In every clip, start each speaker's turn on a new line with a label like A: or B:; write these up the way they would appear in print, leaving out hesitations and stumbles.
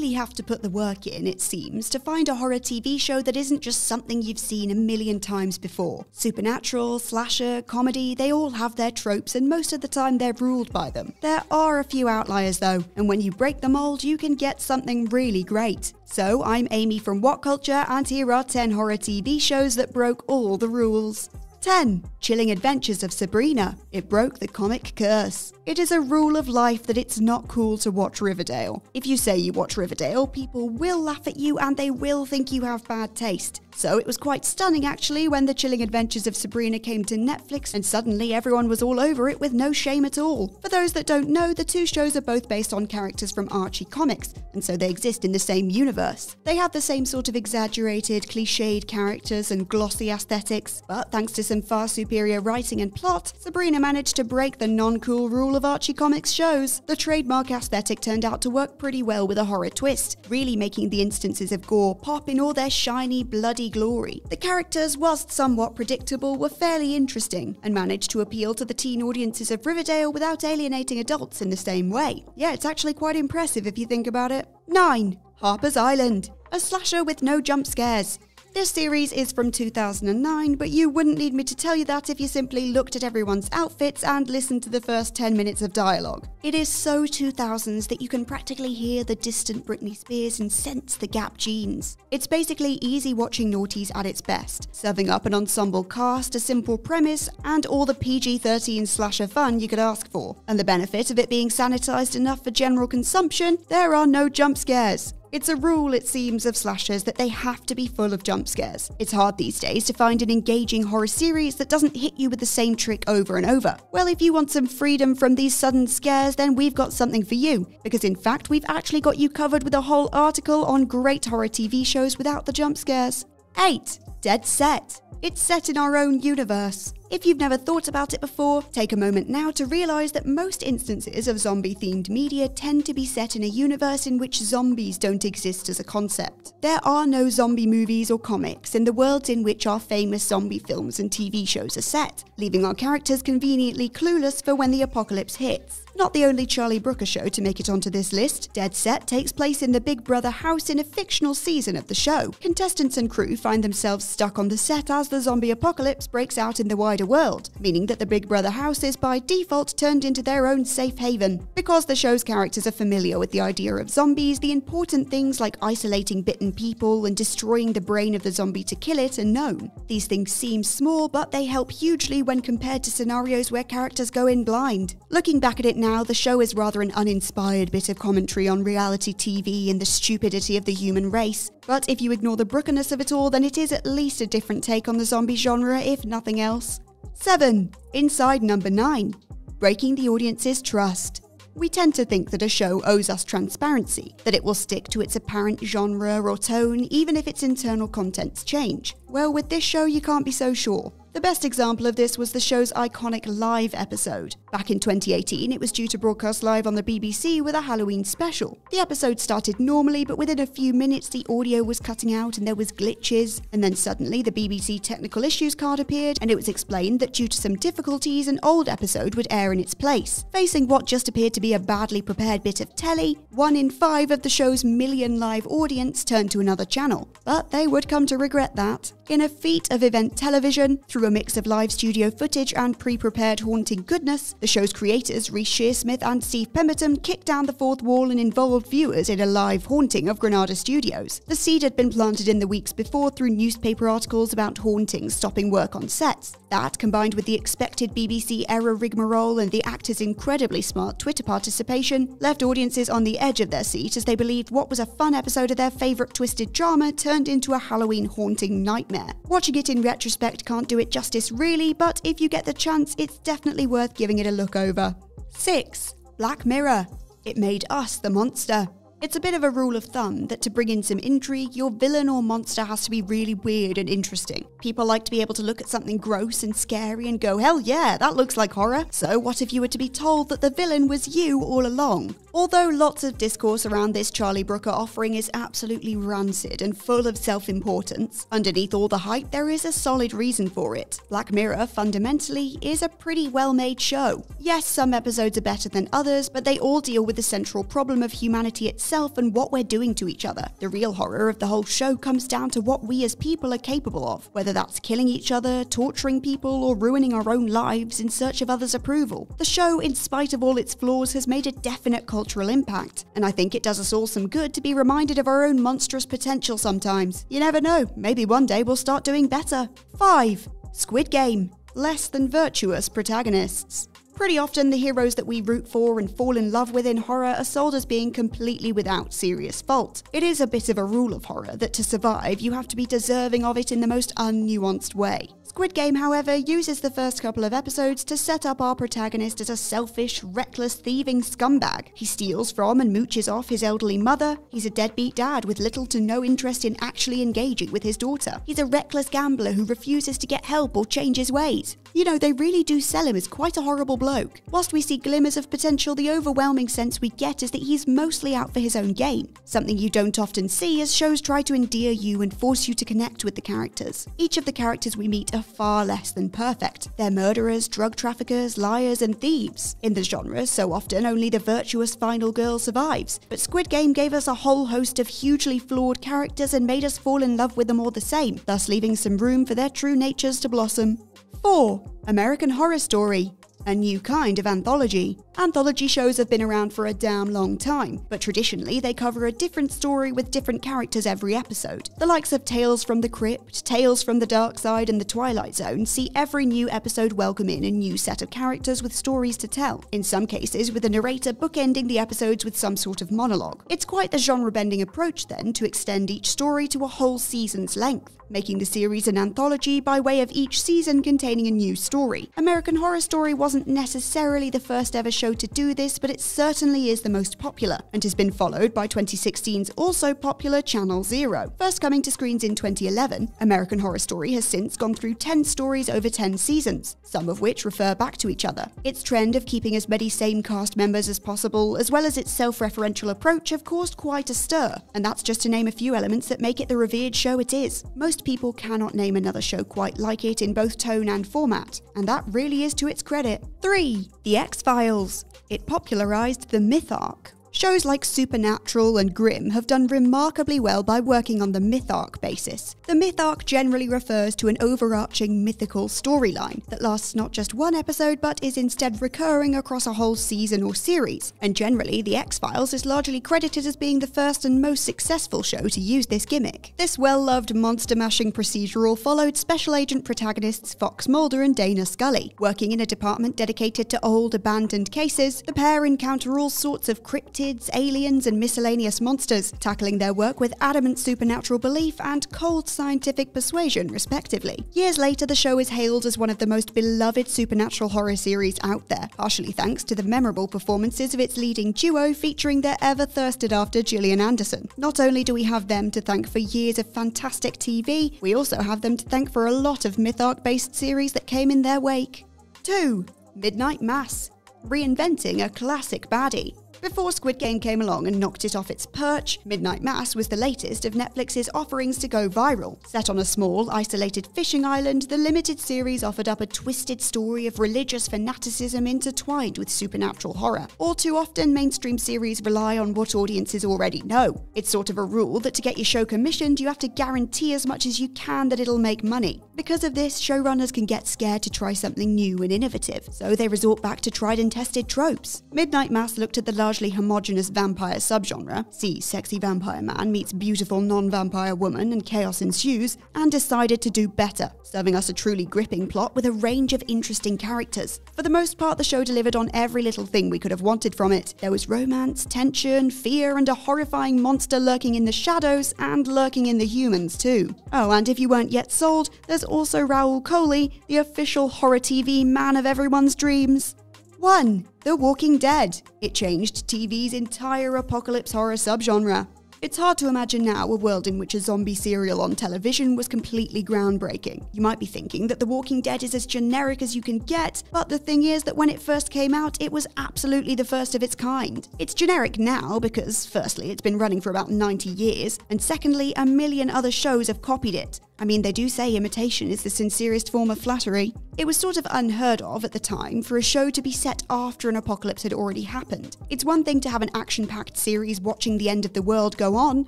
A: really have to put the work in, it seems, to find a horror TV show that isn't just something you've seen a million times before. Supernatural, slasher, comedy, they all have their tropes and most of the time they're ruled by them. There are a few outliers though, and when you break the mold, you can get something really great. So I'm Amy from What Culture, and here are 10 horror TV shows that broke all the rules. 10. Chilling Adventures of Sabrina. It broke the comic curse. It is a rule of life that it's not cool to watch Riverdale. If you say you watch Riverdale, people will laugh at you and they will think you have bad taste. So it was quite stunning actually when The Chilling Adventures of Sabrina came to Netflix and suddenly everyone was all over it with no shame at all. For those that don't know, the two shows are both based on characters from Archie comics, and so they exist in the same universe. They have the same sort of exaggerated, cliched characters and glossy aesthetics, but thanks to some far superior writing and plot, Sabrina managed to break the non-cool rule of Archie comics shows. The trademark aesthetic turned out to work pretty well with a horror twist, really making the instances of gore pop in all their shiny, bloody glory. The characters, whilst somewhat predictable, were fairly interesting and managed to appeal to the teen audiences of Riverdale without alienating adults in the same way. Yeah, it's actually quite impressive if you think about it. 9. Harpers Island. A slasher with no jump scares. This series is from 2009, but you wouldn't need me to tell you that if you simply looked at everyone's outfits and listened to the first 10 minutes of dialogue. It is so 2000s that you can practically hear the distant Britney Spears and sense the Gap jeans. It's basically easy watching naughties at its best, serving up an ensemble cast, a simple premise, and all the PG-13 slasher fun you could ask for. And the benefit of it being sanitized enough for general consumption, there are no jump scares. It's a rule, it seems, of slashers that they have to be full of jump scares. It's hard these days to find an engaging horror series that doesn't hit you with the same trick over and over. Well, if you want some freedom from these sudden scares, then we've got something for you. Because in fact, we've actually got you covered with a whole article on great horror TV shows without the jump scares. 8. Dead Set. It's set in our own universe. If you've never thought about it before, take a moment now to realise that most instances of zombie-themed media tend to be set in a universe in which zombies don't exist as a concept. There are no zombie movies or comics in the worlds in which our famous zombie films and TV shows are set, leaving our characters conveniently clueless for when the apocalypse hits. Not the only Charlie Brooker show to make it onto this list, Dead Set takes place in the Big Brother house in a fictional season of the show. Contestants and crew find themselves stuck on the set as the zombie apocalypse breaks out in the wider world, meaning that the Big Brother house is by default turned into their own safe haven. Because the show's characters are familiar with the idea of zombies, the important things like isolating bitten people and destroying the brain of the zombie to kill it are known. These things seem small, but they help hugely when compared to scenarios where characters go in blind. Looking back at it now, the show is rather an uninspired bit of commentary on reality TV and the stupidity of the human race. But if you ignore the Brookerness of it all, then it is at least a different take on the zombie genre, if nothing else. 7. Inside Number 9. Breaking the audience's trust. We tend to think that a show owes us transparency, that it will stick to its apparent genre or tone even if its internal contents change. Well, with this show you can't be so sure. The best example of this was the show's iconic live episode. Back in 2018, it was due to broadcast live on the BBC with a Halloween special. The episode started normally, but within a few minutes the audio was cutting out and there was glitches, and then suddenly the BBC technical issues card appeared and it was explained that due to some difficulties, an old episode would air in its place. Facing what just appeared to be a badly prepared bit of telly, 1 in 5 of the show's million live audience turned to another channel. But they would come to regret that. In a feat of event television, through a mix of live studio footage and pre-prepared haunting goodness, the show's creators, Reece Shearsmith and Steve Pemberton, kicked down the fourth wall and involved viewers in a live haunting of Granada Studios. The seed had been planted in the weeks before through newspaper articles about hauntings stopping work on sets. That, combined with the expected BBC-era rigmarole and the actors' incredibly smart Twitter participation, left audiences on the edge of their seat as they believed what was a fun episode of their favourite twisted drama turned into a Halloween haunting nightmare. Watching it in retrospect can't do it justice really, but if you get the chance, it's definitely worth giving it a look over. 6. Black Mirror. It made us the monster. It's a bit of a rule of thumb that to bring in some intrigue, your villain or monster has to be really weird and interesting. People like to be able to look at something gross and scary and go, hell yeah, that looks like horror. So what if you were to be told that the villain was you all along? Although lots of discourse around this Charlie Brooker offering is absolutely rancid and full of self-importance, underneath all the hype there is a solid reason for it. Black Mirror, fundamentally, is a pretty well-made show. Yes, some episodes are better than others, but they all deal with the central problem of humanity itself and what we're doing to each other. The real horror of the whole show comes down to what we as people are capable of, whether that's killing each other, torturing people, or ruining our own lives in search of others' approval. The show, in spite of all its flaws, has made a definite cultural impact, and I think it does us all some good to be reminded of our own monstrous potential sometimes. You never know, maybe one day we'll start doing better. 5. Squid Game. Less than virtuous protagonists. Pretty often, the heroes that we root for and fall in love with in horror are sold as being completely without serious fault. It is a bit of a rule of horror that to survive, you have to be deserving of it in the most unnuanced way. Squid Game, however, uses the first couple of episodes to set up our protagonist as a selfish, reckless, thieving scumbag. He steals from and mooches off his elderly mother. He's a deadbeat dad with little to no interest in actually engaging with his daughter. He's a reckless gambler who refuses to get help or change his ways. You know, they really do sell him as quite a horrible bloke. Whilst we see glimmers of potential, the overwhelming sense we get is that he's mostly out for his own gain. Something you don't often see as shows try to endear you and force you to connect with the characters. Each of the characters we meet are far less than perfect. They're murderers, drug traffickers, liars, and thieves. In the genre, so often only the virtuous final girl survives. But Squid Game gave us a whole host of hugely flawed characters and made us fall in love with them all the same, thus leaving some room for their true natures to blossom. 4. American Horror Story. A new kind of anthology. Anthology shows have been around for a damn long time, but traditionally they cover a different story with different characters every episode. The likes of Tales from the Crypt, Tales from the Dark Side, and The Twilight Zone see every new episode welcome in a new set of characters with stories to tell, in some cases with a narrator bookending the episodes with some sort of monologue. It's quite the genre-bending approach then to extend each story to a whole season's length, making the series an anthology by way of each season containing a new story. American Horror Story wasn't necessarily the first ever show to do this, but it certainly is the most popular, and has been followed by 2016's also popular Channel Zero. First coming to screens in 2011, American Horror Story has since gone through 10 stories over 10 seasons, some of which refer back to each other. Its trend of keeping as many same cast members as possible, as well as its self-referential approach, have caused quite a stir, and that's just to name a few elements that make it the revered show it is. Most people cannot name another show quite like it in both tone and format, and that really is to its credit. 3. The XFiles. It popularized the myth arc. Shows like Supernatural and Grimm have done remarkably well by working on the myth arc basis. The myth arc generally refers to an overarching mythical storyline that lasts not just one episode but is instead recurring across a whole season or series, and generally the X-Files is largely credited as being the first and most successful show to use this gimmick. This well-loved monster-mashing procedural followed special agent protagonists Fox Mulder and Dana Scully. Working in a department dedicated to old, abandoned cases, the pair encounter all sorts of cryptids, aliens, and miscellaneous monsters, tackling their work with adamant supernatural belief and cold scientific persuasion, respectively. Years later, the show is hailed as one of the most beloved supernatural horror series out there, partially thanks to the memorable performances of its leading duo featuring their ever-thirsted-after Gillian Anderson. Not only do we have them to thank for years of fantastic TV, we also have them to thank for a lot of myth arc-based series that came in their wake. 2. Midnight Mass. Reinventing a classic baddie. Before Squid Game came along and knocked it off its perch, Midnight Mass was the latest of Netflix's offerings to go viral. Set on a small, isolated fishing island, the limited series offered up a twisted story of religious fanaticism intertwined with supernatural horror. All too often, mainstream series rely on what audiences already know. It's sort of a rule that to get your show commissioned, you have to guarantee as much as you can that it'll make money. Because of this, showrunners can get scared to try something new and innovative, so they resort back to tried and tested tropes. Midnight Mass looked at the largely homogenous vampire subgenre, see sexy vampire man meets beautiful non-vampire woman and chaos ensues, and decided to do better, serving us a truly gripping plot with a range of interesting characters. For the most part, the show delivered on every little thing we could have wanted from it. There was romance, tension, fear, and a horrifying monster lurking in the shadows and lurking in the humans too. Oh, and if you weren't yet sold, there's also Raoul Coley, the official horror TV man of everyone's dreams. 1. The Walking Dead. It changed TV's entire apocalypse horror subgenre. It's hard to imagine now a world in which a zombie serial on television was completely groundbreaking. You might be thinking that The Walking Dead is as generic as you can get, but the thing is that when it first came out, it was absolutely the first of its kind. It's generic now because, firstly, it's been running for about 90 years, and secondly, a million other shows have copied it. I mean, they do say imitation is the sincerest form of flattery. It was sort of unheard of at the time for a show to be set after an apocalypse had already happened. It's one thing to have an action-packed series watching the end of the world go on,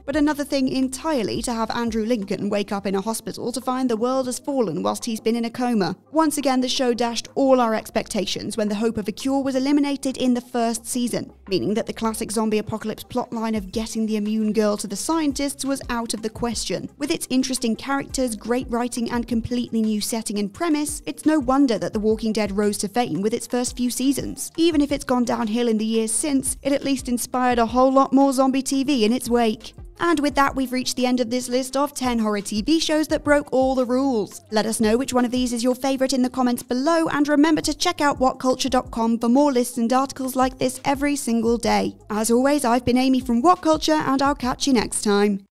A: but another thing entirely to have Andrew Lincoln wake up in a hospital to find the world has fallen whilst he's been in a coma. Once again, the show dashed all our expectations when the hope of a cure was eliminated in the first season, meaning that the classic zombie apocalypse plotline of getting the immune girl to the scientists was out of the question. With its interesting characters, great writing, and completely new setting and premise, it's no wonder that The Walking Dead rose to fame with its first few seasons. Even if it's gone downhill in the years since, it at least inspired a whole lot more zombie TV in its wake. And with that, we've reached the end of this list of 10 horror TV shows that broke all the rules. Let us know which one of these is your favourite in the comments below, and remember to check out whatculture.com for more lists and articles like this every single day. As always, I've been Amy from What Culture, and I'll catch you next time.